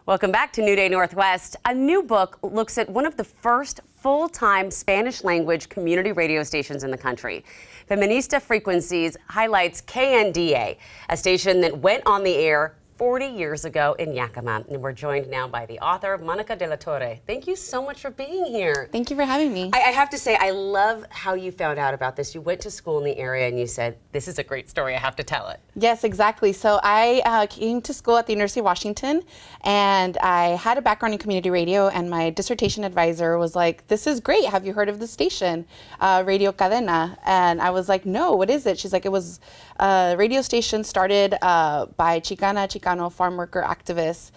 Welcome back to New Day Northwest. A new book looks at one of the first full-time Spanish language community radio stations in the country. Feminista Frequencies highlights KDNA, a station that went on the air 40 years ago in Yakima. And we're joined now by the author, Monica De La Torre. Thank you so much for being here. Thank you for having me. I have to say, I love how you found out about this. You went to school in the area and you said, this is a great story, I have to tell it. Yes, exactly. So I came to school at the University of Washington, and I had a background in community radio, and my dissertation advisor was like, this is great, have you heard of the station, Radio KDNA? And I was like, no, what is it? She's like, it was a radio station started by Chicano farm worker activists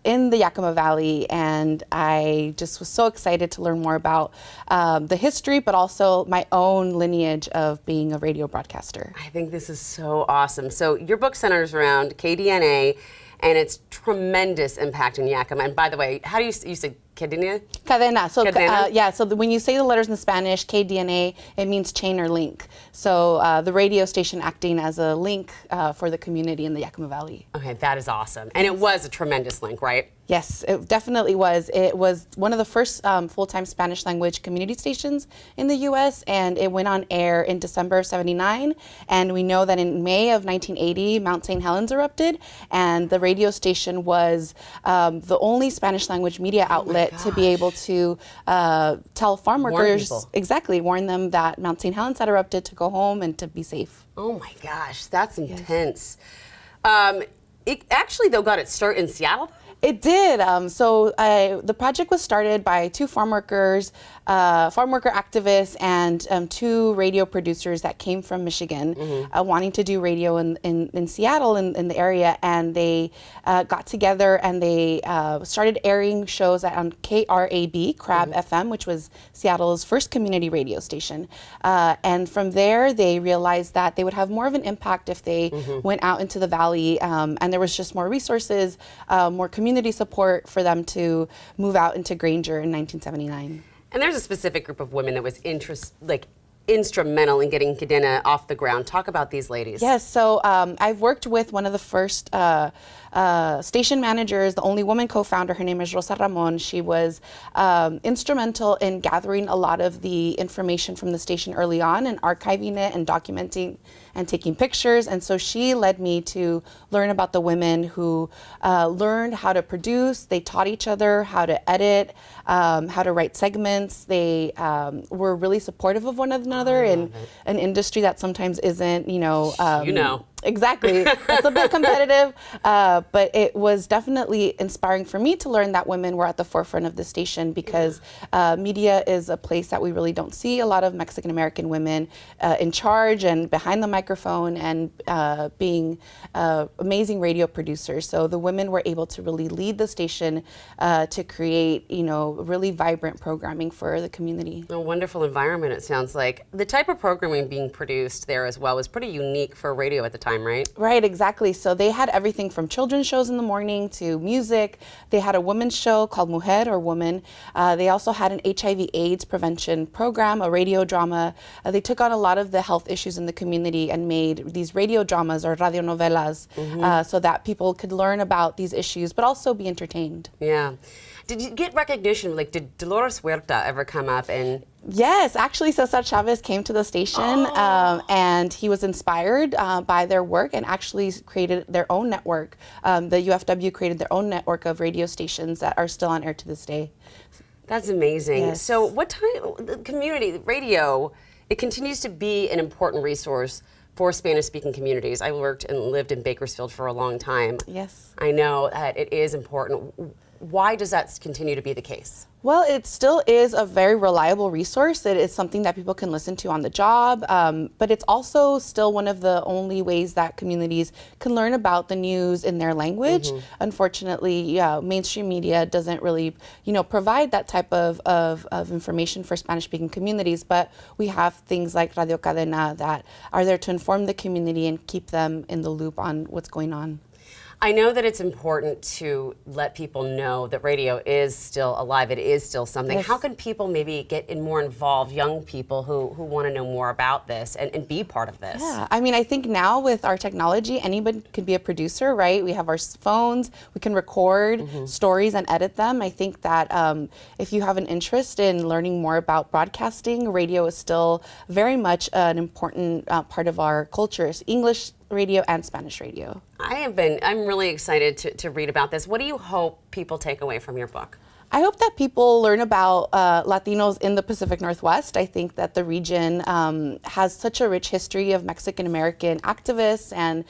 in the Yakima Valley, and I just was so excited to learn more about the history, but also my own lineage of being a radio broadcaster. I think this is so awesome. So your book centers around KDNA and its tremendous impact in Yakima. And by the way, how do you say KDNA? Cadena. So Cadena? So when you say the letters in Spanish, KDNA, it means chain or link. So the radio station acting as a link for the community in the Yakima Valley. Okay, that is awesome. And it was a tremendous link, right? Yes, it definitely was. It was one of the first full-time Spanish language community stations in the U.S., and it went on air in December of '79. And we know that in May of 1980, Mount St. Helens erupted, and the radio station was the only Spanish language media outlet to be able to tell farm workers, warn them that Mount St. Helens had erupted, to go home and to be safe. Oh my gosh, that's intense. It actually, though, got its start in Seattle? It did. The project was started by two farm worker activists, and two radio producers that came from Michigan, wanting to do radio in Seattle, in the area. And they got together and they started airing shows on KRAB, Crab FM, which was Seattle's first community radio station. And from there, they realized that they would have more of an impact if they went out into the valley, and there was just more resources, more community support for them to move out into Granger in 1979. And there's a specific group of women that was instrumental in getting KDNA off the ground. Talk about these ladies. Yes, so I've worked with one of the first station managers, the only woman co-founder. Her name is Rosa Ramon. She was instrumental in gathering a lot of the information from the station early on and archiving it and documenting and taking pictures. And so she led me to learn about the women who learned how to produce. They taught each other how to edit, how to write segments. They were really supportive of one another in an industry that sometimes isn't, Exactly. It's a bit competitive, but it was definitely inspiring for me to learn that women were at the forefront of the station, because media is a place that we really don't see a lot of Mexican American women in charge and behind the microphone and being amazing radio producers. So the women were able to really lead the station to create, really vibrant programming for the community. A wonderful environment, it sounds like. The type of programming being produced there as well was pretty unique for radio at the time. Right? Right, exactly. So they had everything from children's shows in the morning to music. They had a women's show called Mujer, or Woman. They also had an HIV/AIDS prevention program, a radio drama. They took on a lot of the health issues in the community and made these radio dramas, or radionovelas, so that people could learn about these issues, but also be entertained. Yeah. Did you get recognition? Like, did Dolores Huerta ever come up and... Yes, actually, Cesar Chavez came to the station, and he was inspired by their work and actually created their own network. The UFW created their own network of radio stations that are still on air to this day. That's amazing. Yes. So what time, the community, radio, it continues to be an important resource for Spanish-speaking communities. I worked and lived in Bakersfield for a long time. Yes. I know that it is important. Why does that continue to be the case? Well, it still is a very reliable resource. It is something that people can listen to on the job, but it's also still one of the only ways that communities can learn about the news in their language. Unfortunately, mainstream media doesn't really, provide that type of information for Spanish-speaking communities, but we have things like Radio KDNA that are there to inform the community and keep them in the loop on what's going on. I know that it's important to let people know that radio is still alive. It is still something. Yes. How can people maybe get more involved, young people who want to know more about this and be part of this? Yeah, I mean, I think now with our technology, anybody can be a producer, right? We have our phones, we can record stories and edit them. I think that if you have an interest in learning more about broadcasting, radio is still very much an important part of our cultures, English radio and Spanish radio. I'm really excited to read about this. What do you hope people take away from your book? I hope that people learn about Latinos in the Pacific Northwest. I think that the region has such a rich history of Mexican American activists and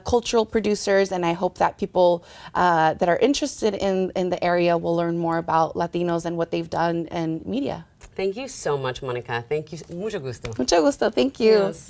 cultural producers, and I hope that people that are interested in the area will learn more about Latinos and what they've done in media. Thank you so much, Monica. Thank you. Mucho gusto. Mucho gusto. Thank you. Yes.